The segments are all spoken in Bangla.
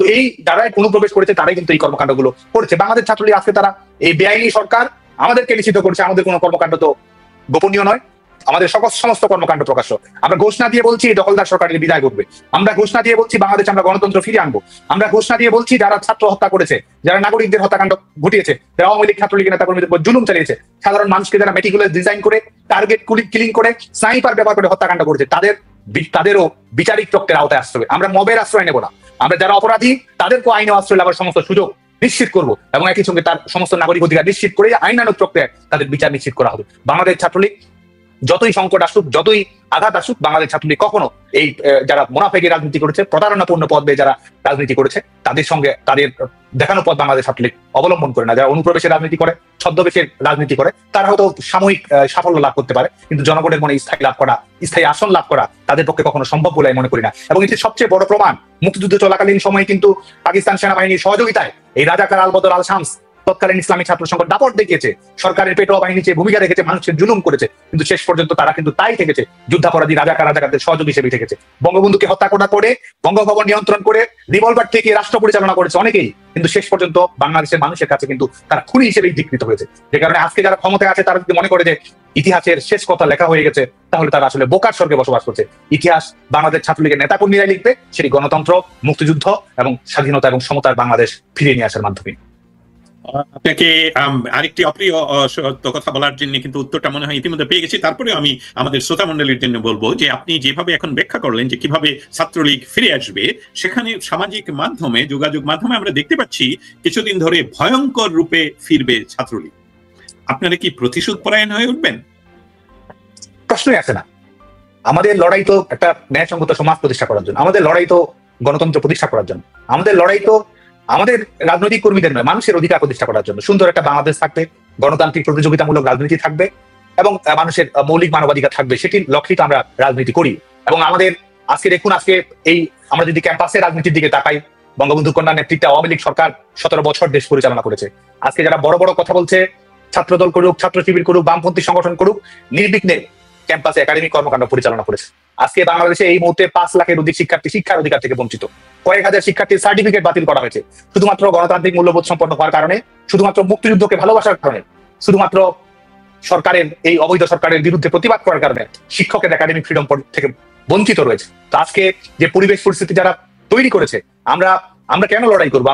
তো এই যারা অনুপ্রবেশ করেছে তারাই কিন্তু এই কর্মকাণ্ডগুলো করেছে। বাংলাদেশ ছাত্রলীগ আজকে তারা এই বেআইনি সরকার আমাদেরকে নিষিদ্ধ করেছে, আমাদের কোনো কর্মকাণ্ড তো গোপনীয় নয়, আমাদের সমস্ত কর্মকাণ্ড প্রকাশ্য। আমরা ঘোষণা দিয়ে বলছি দখলদার সরকারের বিদায় ঘটবে, আমরা ঘোষণা দিয়ে বলছি বাংলাদেশে আমরা গণতন্ত্র ফিরিয়ে আনবো, আমরা ঘোষণা দিয়ে বলছি যারা ছাত্র হত্যা করেছে, যারা নাগরিকদের হত্যাকাণ্ড ঘটিয়েছে, যারা আওয়ামী লীগ ছাত্রলীগের নেতাকর্মীদের উপর জুলুম চালিয়েছে, সাধারণ মানুষকে যারা মেটিকুলাস ডিজাইন করে টার্গেট কিলিং করে স্নাইপার ব্যবহার করে হত্যাকাণ্ড করেছে, তাদেরও বিচারিক প্রক্রিয়ার আওতায় আসতে হবে। আমরা মবের আশ্রয় নেব না, আমরা যারা অপরাধী তাদেরকেও আইনে আশ্রয় নেওয়ার সমস্ত সুযোগ নিশ্চিত করবো এবং একই সঙ্গে তার সমস্ত নাগরিক অধিকার নিশ্চিত করে আইনানুগ প্রক্রিয়ায় তাদের বিচার নিশ্চিত করা হবে। বাংলাদেশ ছাত্রলীগ যতই সংকট আসুক, যতই আঘাত আসুক, বাংলাদেশ ছাত্রলীগ কখনো এই যারা মুনাফেকি রাজনীতি করেছে, প্রতারণাপূর্ণ পথ বেয়ে যারা রাজনীতি করেছে তাদের সঙ্গে তাদের দেখানো পথ বাংলাদেশ ছাত্রলীগ অবলম্বন করে না। যারা অনুপ্রবেশের রাজনীতি করে, ছদ্মবেশের রাজনীতি করে, তারা হয়তো সাময়িক সাফল্য লাভ করতে পারে, কিন্তু জনগণের মনে স্থায়ী আসন লাভ করা তাদের পক্ষে কখনো সম্ভব বলে মনে করি না। এবং এটি সবচেয়ে বড় প্রমাণ, মুক্তিযুদ্ধ চলাকালীন সময়ে কিন্তু পাকিস্তান সেনাবাহিনীর সহযোগিতায় এই রাজাকার আল বদর আল শামস তৎকালীন ইসলামী ছাত্র সংগঠন দাপট দেখিয়েছে, সরকারের পেটোয়া বাহিনী চেয়ে ভূমিকা রেখেছে, মানুষের জুলুম করেছে, কিন্তু শেষ পর্যন্ত তারা কিন্তু তাই থেকেছে, যুদ্ধাপরাধী রাজাকারদের সহযোগী হিসেবে থেকেছে। বঙ্গবন্ধুকে হত্যা করে বঙ্গভবন নিয়ন্ত্রণ করে রিভলভার থেকে রাষ্ট্র পরিচালনা করেছে অনেকেই, কিন্তু শেষ পর্যন্ত বাংলাদেশের মানুষের কাছে কিন্তু তারা খুনি হিসেবেই স্বীকৃত হয়েছে। যে কারণে আজকে যারা ক্ষমতায় আছে তারা যদি মনে করে যে ইতিহাসের শেষ কথা লেখা হয়ে গেছে, তাহলে তারা আসলে বোকার স্বর্গে বসবাস করছে। ইতিহাস বাংলাদেশ ছাত্রলীগের নেতাকর্মীরাই লিখবে, সেটি গণতন্ত্র, মুক্তিযুদ্ধ এবং স্বাধীনতা এবং সমতার বাংলাদেশ ফিরিয়ে নিয়ে আসার মাধ্যমে। আপনাকে আরেকটি অপ্রিয় সত্য কথা বলার জন্য কিন্তু উত্তরটা মনে হয় ইতিমধ্যে পেয়ে গেছি। তারপরে আমি আমাদের শ্রোতা মন্ডলীর জন্য বলবো যে আপনি যেভাবে এখন ব্যাখ্যা করলেন যে কিভাবে ছাত্রলীগ ফিরে আসবে, সেখানে সামাজিক মাধ্যমে, যোগাযোগ মাধ্যমে আমরা দেখতে পাচ্ছি কিছুদিন ধরে ভয়ঙ্কর রূপে ফিরবে ছাত্রলীগ। আপনারা কি প্রতিশোধ পরায়ণ হয়ে উঠবেন? প্রশ্নই আসে না। আমাদের লড়াই তো একটা ন্যায়সঙ্গত সমাজ প্রতিষ্ঠা করার জন্য, আমাদের লড়াই তো গণতন্ত্র প্রতিষ্ঠা করার জন্য, আমাদের লড়াই তো আমাদের রাজনৈতিক কর্মীদের নয়, মানুষের অধিকার প্রতিষ্ঠা করার জন্য। সুন্দর একটা বাংলাদেশ থাকবে, গণতান্ত্রিক প্রতিযোগিতামূলক রাজনীতি থাকবে এবং মানুষের মৌলিক মানবাধিকার থাকবে, সেটির লক্ষ্যেই তো আমরা রাজনীতি করি। এবং আমাদের আজকে দেখুন, আজকে এই আমরা যদি ক্যাম্পাসের রাজনীতির দিকে তাকাই, বঙ্গবন্ধু কন্যার নেতৃত্বে আওয়ামী লীগ সরকার 17 বছর দেশ পরিচালনা করেছে। আজকে যারা বড় বড় কথা বলছে, ছাত্রদল করুক, ছাত্র শিবির করুক, বামপন্থী সংগঠন করুক, নির্বিঘ্নে ক্যাম্পাসে একাডেমিক কর্মকাণ্ড পরিচালনা করেছে। আজকে বাংলাদেশে এই মুহূর্তে 5 লাখের অধিক শিক্ষার্থী শিক্ষার অধিকার থেকে বঞ্চিত, কয়েক হাজার শিক্ষার্থীর সার্টিফিকেট বাতিল করা হয়েছে শুধুমাত্র গণতান্ত্রিক মূল্যবোধ সম্পন্ন হওয়ার কারণে, শুধুমাত্র মুক্তিযুদ্ধকে ভালোবাসার কারণে, শুধুমাত্র সরকারের এই অবৈধ সরকারের বিরুদ্ধে প্রতিবাদ করার কারণে শিক্ষকের একাডেমিক ফ্রিডম থেকে বঞ্চিত রয়েছে। তো আজকে যে পরিবেশ পরিস্থিতি যারা তৈরি করেছে, আমরা কেন লড়াই করবো?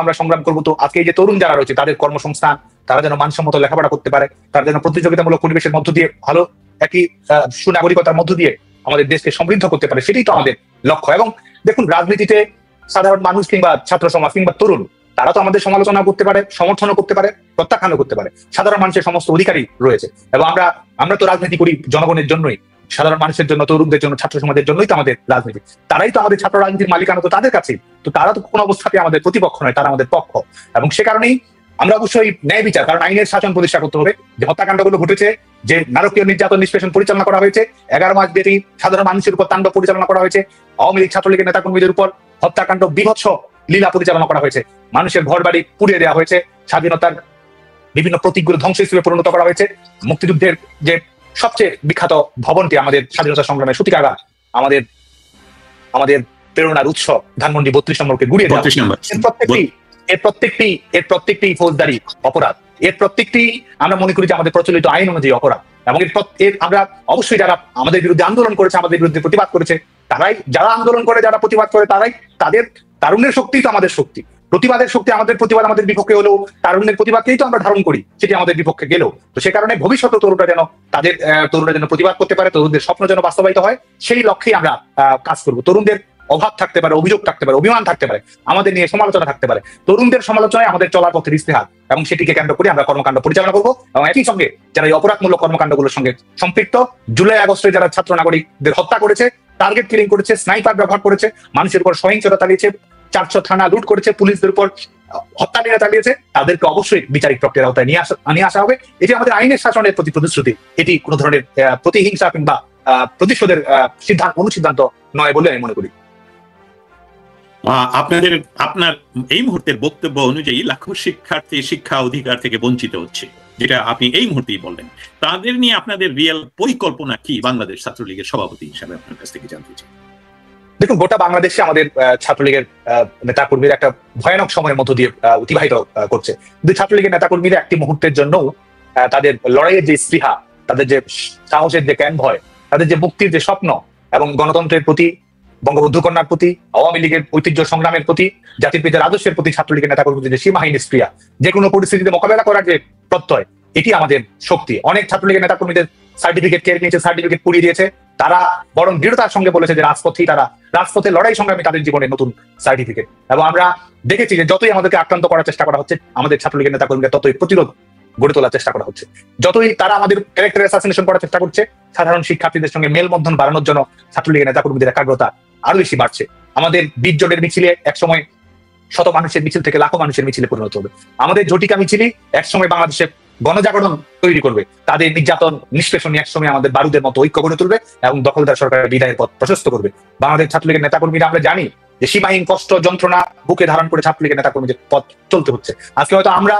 আমরা সংগ্রাম করবো তো আজকে এই যে তরুণ যারা রয়েছে তাদের কর্মসংস্থান, তারা যেন মানসম্মত লেখাপড়া করতে পারে, তারা যেন প্রতিযোগিতামূলক পরিবেশের মধ্য দিয়ে ভালো একই সুনাগরিকতার মধ্য দিয়ে আমাদের দেশকে সমৃদ্ধ করতে পারে, সেটাই তো আমাদের লক্ষ্য। এবং দেখুন, রাজনীতিতে সাধারণ মানুষ কিংবা ছাত্র সমাজ কিংবা তরুণ, তারা তো আমাদের সমালোচনা করতে পারে, সমর্থনও করতে পারে, প্রত্যাখ্যানও করতে পারে। সাধারণ মানুষের সমস্ত অধিকারই রয়েছে এবং আমরা তো রাজনীতি করি জনগণের জন্যই, সাধারণ মানুষের জন্য, তরুণদের জন্য, ছাত্র সমাজের জন্যই তো আমাদের রাজনীতি। তারাই তো আমাদের ছাত্র রাজনীতির মালিকানা তো তাদের কাছেই, তো তারা তো কোনো অবস্থাতে আমাদের প্রতিপক্ষ নয়, তারা আমাদের পক্ষ। এবং সে কারণেই আমরা অবশ্যই ন্যায় বিচার, কারণ আইনের শাসন প্রতিষ্ঠা করতে হবে। যে হত্যাকাণ্ডগুলো ঘটেছে, যে নারকীয় নির্যাতন নিষ্পেষণ পরিচালনা করা হয়েছে, 11 মাস ব্যাপী সাধারণ মানুষের উপর তাণ্ডব পরিচালনা করা হয়েছে, আওয়ামী লীগ ছাত্রলীগের নেতাকর্মীদের উপর হত্যাকাণ্ড, বিভৎস লীলা পরিচালনা করা হয়েছে, মানুষের ঘর বাড়ি পুড়িয়ে দেওয়া হয়েছে, স্বাধীনতার বিভিন্ন প্রতীকগুলো ধ্বংস হিসেবে পরিণত করা হয়েছে, মুক্তিযুদ্ধের যে সবচেয়ে বিখ্যাত ভবনটি, আমাদের স্বাধীনতা সংগ্রামের সূতিকাগার, আমাদের প্রেরণার উৎস ধানমন্ডি 32 নম্বরকে গুড়িয়ে দেওয়া, এর প্রত্যেকটি ফৌজদারি অপরাধ, এর প্রত্যেকটি আমরা মনে করি যে আমাদের প্রচলিত আইন অনুযায়ী অপরাধ। এবং আমরা অবশ্যই যারা আমাদের বিরুদ্ধে আন্দোলন করেছে, আমাদের বিরুদ্ধে প্রতিবাদ করেছে, যারা আন্দোলন করে, যারা প্রতিবাদ করে, তাদের তারুণ্যের শক্তি তো আমাদের শক্তি, প্রতিবাদের শক্তি। আমাদের প্রতিবাদ আমাদের বিপক্ষে হলেও তারুণ্যের প্রতিবাদকেই তো আমরা ধারণ করি, সেটি আমাদের বিপক্ষে গেলেও। তো সে কারণে ভবিষ্যতে তরুণরা যেন প্রতিবাদ করতে পারে, তরুণদের স্বপ্ন যেন বাস্তবায়িত হয়, সেই লক্ষ্যেই আমরা কাজ করব। তরুণদের অভাব থাকতে পারে, অভিযোগ থাকতে পারে, অভিমান থাকতে পারে, আমাদের নিয়ে সমালোচনা থাকতে পারে, তরুণদের সমালোচনায় আমাদের চলার পথের ইস্তেহার, এবং সেটিকে কেন্দ্র করে আমরা কর্মকাণ্ড পরিচালনা করবো। এবং একই সঙ্গে যারা এই অপরাধমূলক কর্মকাণ্ডগুলোর সঙ্গে সম্পৃক্ত, জুলাই আগস্টে যারা ছাত্র নাগরিকদের হত্যা করেছে, টার্গেট কিলিং করেছে, স্নাইপার ব্যবহার করেছে, মানুষের উপর সহিংসতা চালিয়েছে, 400 থানা লুট করেছে, পুলিশদের উপর হত্যা চালিয়েছে, তাদেরকে অবশ্যই বিচারিক প্রক্রিয়ার আওতায় নিয়ে আসা হবে। এটি আমাদের আইনের শাসনের প্রতি প্রতিশ্রুতি, এটি কোনো ধরনের প্রতিহিংসা কিংবা প্রতিশোধের অনুসিদ্ধান্ত নয় বলে আমি মনে করি। আপনার এই মুহূর্তের বক্তব্য অনুযায়ী লাখো শিক্ষার্থী শিক্ষা অধিকার থেকে বঞ্চিত হচ্ছে, যেটা আপনি এই মুহূর্তেই বললেন, তাদের নিয়ে আপনাদের রিয়েল পরিকল্পনা কি বাংলাদেশ ছাত্রলীগের সভাপতি হিসাবে আপনার কাছ থেকে জানতে চাই। দেখুন, গোটা বাংলাদেশে আমাদের ছাত্রলীগের নেতাকর্মীরা একটা ভয়ানক সময়ের মধ্য দিয়ে অতিবাহিত করছে। কিন্তু ছাত্রলীগের নেতাকর্মীরা একটি মুহূর্তের জন্য তাদের লড়াইয়ের যে স্পৃহা, তাদের যে সাহসের যে জ্ঞান ভয়, তাদের যে মুক্তির যে স্বপ্ন এবং গণতন্ত্রের প্রতি, বঙ্গবন্ধু কন্যার প্রতি, আওয়ামী লীগের ঐতিহ্য সংগ্রামের প্রতি, জাতির পিতার আদর্শের প্রতি ছাত্রলীগের নেতাকর্মীদের যে সীমাহীন স্পৃহা, যে কোনো পরিস্থিতিতে মোকাবেলা করার যে প্রত্যয়, এটি আমাদের শক্তি। অনেক ছাত্রলীগের নেতাকর্মীদের সার্টিফিকেট কেড়ে নিয়েছে, সার্টিফিকেট পুড়িয়ে দিয়েছে। তারা বরং দৃঢ়তার সঙ্গে বলেছে যে রাজপথে লড়াই সংগ্রামী তাদের জীবনের নতুন সার্টিফিকেট। এবং আমরা দেখেছি যে যতই আমাদেরকে আক্রান্ত করার চেষ্টা করা হচ্ছে, আমাদের ছাত্রলীগের নেতাকর্মীরা ততই প্রতিরোধ গড়ে তোলার চেষ্টা করা হচ্ছে। যতই তারা আমাদের ক্যারেক্টার অ্যাসাসিনেশন করার চেষ্টা করছে, সাধারণ শিক্ষার্থীদের সঙ্গে মেলবন্ধন বাড়ানোর জন্য ছাত্রলীগের নেতাকর্মীদের একাগ্রতা আরো বেশি বাড়ছে। আমাদের 20 জনের মিছিলে একসময় শত মানুষের মিছিল থেকে লাখো মানুষের মিছিলে পরিণত হবে। আমাদের জটিকা মিছিলই একসময় বাংলাদেশের গণজাগরণ তৈরি করবে। তাদের নির্যাতন নিষ্পেষণ একসময় আমাদের বারুদের মতো ঐক্য গড়ে তুলবে এবং দখলদার সরকারের বিদায়ের পথ প্রশস্ত করবে। বাংলাদেশ ছাত্রলীগের নেতাকর্মীরা আমরা জানি যে সীমাহীন কষ্ট যন্ত্রণা বুকে ধারণ করে ছাত্রলীগের নেতাকর্মীদের পথ চলতে হচ্ছে। আজকে হয়তো আমরা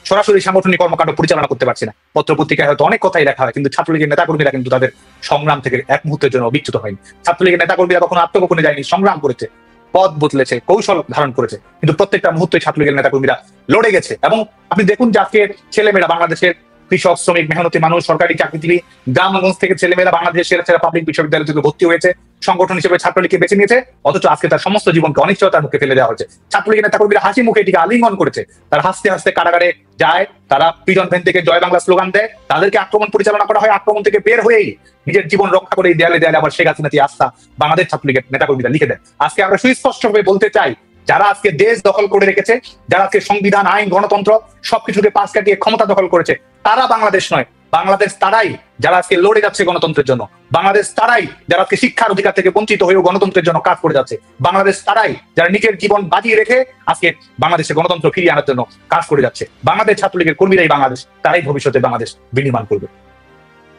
সরাসরি সাংগঠনিক কর্মকাণ্ড পরিচালনা করতে পারছি না, পত্র পত্রিকায় হয়তো অনেক কথাই লেখা হয়, কিন্তু ছাত্রলীগের নেতাকর্মীরা কিন্তু তাদের সংগ্রাম থেকে এক মুহূর্তের জন্য বিচ্যুত হয়নি। ছাত্রলীগের নেতাকর্মীরা কখনো আত্মগোপনে যায়নি, সংগ্রাম করেছে, পথ বদলেছে, কৌশল ধারণ করেছে, কিন্তু প্রত্যেকটা মুহূর্তে ছাত্রলীগের নেতাকর্মীরা লড়ে গেছে। এবং আপনি দেখুন যে আজকে ছেলেমেয়েরা, বাংলাদেশের কৃষক, শ্রমিক, মেহনতি মানুষ, সরকারি চাকরিজীবী, গ্রামগঞ্জ থেকে ছেলেমেয়েরা বাংলাদেশের সেরা সেরা পাবলিক বিশ্ববিদ্যালয় থেকে ভর্তি হয়েছে, সংগঠন হিসেবে ছাত্রলীগকে বেছে নিয়েছে। অথচ আজকে তার সমস্ত জীবনকে অনিশ্চয়তার মুখে ফেলে দেওয়া হচ্ছে। ছাত্রলীগের নেতাকর্মীরা হাসি মুখে এটিকে আলিঙ্গন করেছে। তারা হাসতে হাসতে কারাগারে যায়, তারা প্রিজন ভ্যান থেকে জয় বাংলা স্লোগান দেয়, তাদেরকে আক্রমণ পরিচালনা করা হয়। আক্রমণ থেকে বের হয়েই নিজের জীবন রক্ষা করে দেয়ালে দেয়ালে আবার শেখ হাসিনা আস্থা বাংলাদেশ ছাত্রলীগের নেতাকর্মীরা লিখে দেয়। আজকে আমরা সুস্পষ্টভাবে বলতে চাই, যারা আজকে দেশ দখল করে রেখেছে, যারা আজকে সংবিধান, আইন, গণতন্ত্র সবকিছুকে পাশ কাটিয়ে ক্ষমতা দখল করেছে, তারা বাংলাদেশ নয়। বাংলাদেশ তারাই যারা আজকে লড়ে যাচ্ছে গণতন্ত্রের জন্য। বাংলাদেশ তারাই যারা আজকে শিক্ষার অধিকার থেকে বঞ্চিত হয়েও গণতন্ত্রের জন্য কাজ করে যাচ্ছে। বাংলাদেশ তারাই যারা নিজের জীবন বাজিয়ে রেখে আজকে বাংলাদেশে গণতন্ত্র ফিরিয়ে আনার জন্য কাজ করে যাচ্ছে। বাংলাদেশ ছাত্রলীগের কর্মীরাই বাংলাদেশ, তারাই ভবিষ্যতে বাংলাদেশ বিনির্মাণ করবে।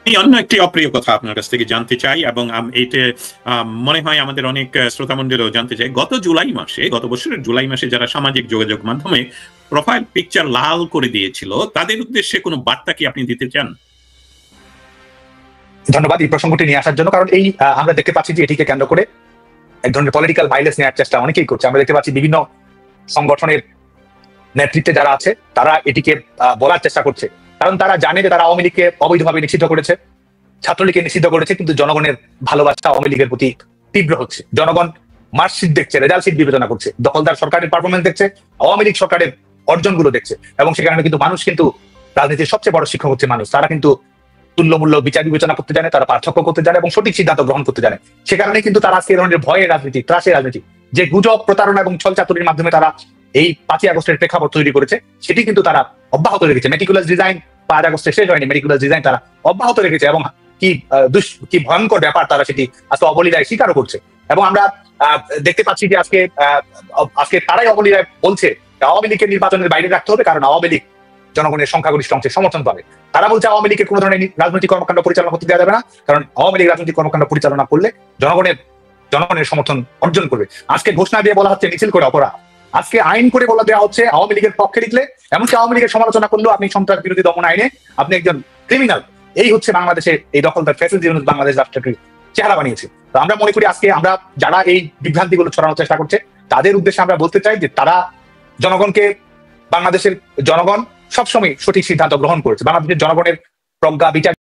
অন্য একটি অপ্রিয় কথা আপনার কাছ থেকে জানতে চাই, এবং এইটা মনে হয় আমাদের অনেক শ্রোতামণ্ডলীও জানতে চাই। গত বছরের জুলাই মাসে যারা সামাজিক যোগাযোগ মাধ্যমে প্রোফাইল পিকচার লাল করে দিয়েছিল, তাদের উদ্দেশ্যে কোনো বার্তা কি আপনি দিতে চান? ধন্যবাদ এই প্রসঙ্গটি নিয়ে আসার জন্য। কারণ এই আমরা দেখতে পাচ্ছি যে এটিকে কেন্দ্র করে এক ধরনের পলিটিক্যাল ভাইলেন্স নেওয়ার চেষ্টা অনেকেই করছে। আমরা দেখতে পাচ্ছি বিভিন্ন সংগঠনের নেতৃত্বে যারা আছে তারা এটিকে বলার চেষ্টা করছে, কারণ তারা জানে যে তারা আওয়ামী লীগকে অবৈধভাবে নিষিদ্ধ করেছে, ছাত্রলীগকে নিষিদ্ধ করেছে, কিন্তু জনগণের ভালোবাসা আওয়ামী লীগের প্রতি তীব্র হচ্ছে। জনগণ মার্কশিট দেখছে, রেজাল্ট শিট বিবেচনা করছে, দখলদার সরকারের পারফরমেন্স দেখছে, আওয়ামী লীগ সরকারের অর্জনগুলো দেখছে। এবং সে কারণে কিন্তু মানুষ, কিন্তু রাজনীতির সবচেয়ে বড় শিক্ষক হচ্ছে মানুষ, তারা কিন্তু তুল্যমূল্য বিচার বিবেচনা করতে জানে, তারা পার্থক্য করতে জানে এবং সঠিক সিদ্ধান্ত গ্রহণ করতে জানে। সে কারণে কিন্তু তারা আজকে এই ধরনের ভয়ের রাজনীতি, ত্রাসের রাজনীতি, যে গুজব, প্রতারণা এবং ছলচাতুরির মাধ্যমে তারা এই 5ই আগস্টের প্রেক্ষাপট তৈরি করেছে, সেটি কিন্তু তারা অব্যাহত রেখেছে। মেটিকুলাস ডিজাইন 5 আগস্টে শেষ হয়নি, মেটিকুলাস ডিজাইন তারা অব্যাহত রেখেছে এবং কি ভয়ঙ্কর ব্যাপার তারা সেটি আজকে অবলীলায় স্বীকারও করছে। এবং আমরা দেখতে পাচ্ছি যে আজকে তারাই অবলীলায় বলছে আওয়ামী লীগকে নির্বাচনের বাইরে রাখতে হবে, কারণ আওয়ামী লীগ জনগণের সংখ্যাগরিষ্ঠ অংশের সমর্থন পাবে। তারা বলছে আওয়ামী লীগের কোনো ধরনের রাজনৈতিক কর্মকাণ্ড পরিচালনা করতে দেওয়া যাবে না, কারণ আওয়ামী লীগ রাজনৈতিক কর্মকাণ্ড পরিচালনা করলে জনগণের সমর্থন অর্জন করবে। আজকে ঘোষণা দিয়ে বলা হচ্ছে মিছিল করে অপরাধ, আজকে আইন করে বলা দেওয়া হচ্ছে আওয়ামী লীগের পক্ষে লিখলে, এমনকি আওয়ামী লীগের সমালোচনা করলেও আপনি সন্ত্রাস বিরোধী দমন আইনে আপনি একজন ক্রিমিনাল। এই হচ্ছে বাংলাদেশে এই দখলদার ফ্যাসিস্ট বাংলাদেশ রাষ্ট্রটির চেহারা বানিয়েছে। তো আমরা মনে করি আজকে আমরা যারা এই বিভ্রান্তিগুলো ছড়ানোর চেষ্টা করছে তাদের উদ্দেশ্যে আমরা বলতে চাই যে তারা বাংলাদেশের জনগণ সবসময় সঠিক সিদ্ধান্ত গ্রহণ করেছে। বাংলাদেশের জনগণের প্রজ্ঞা, বিচার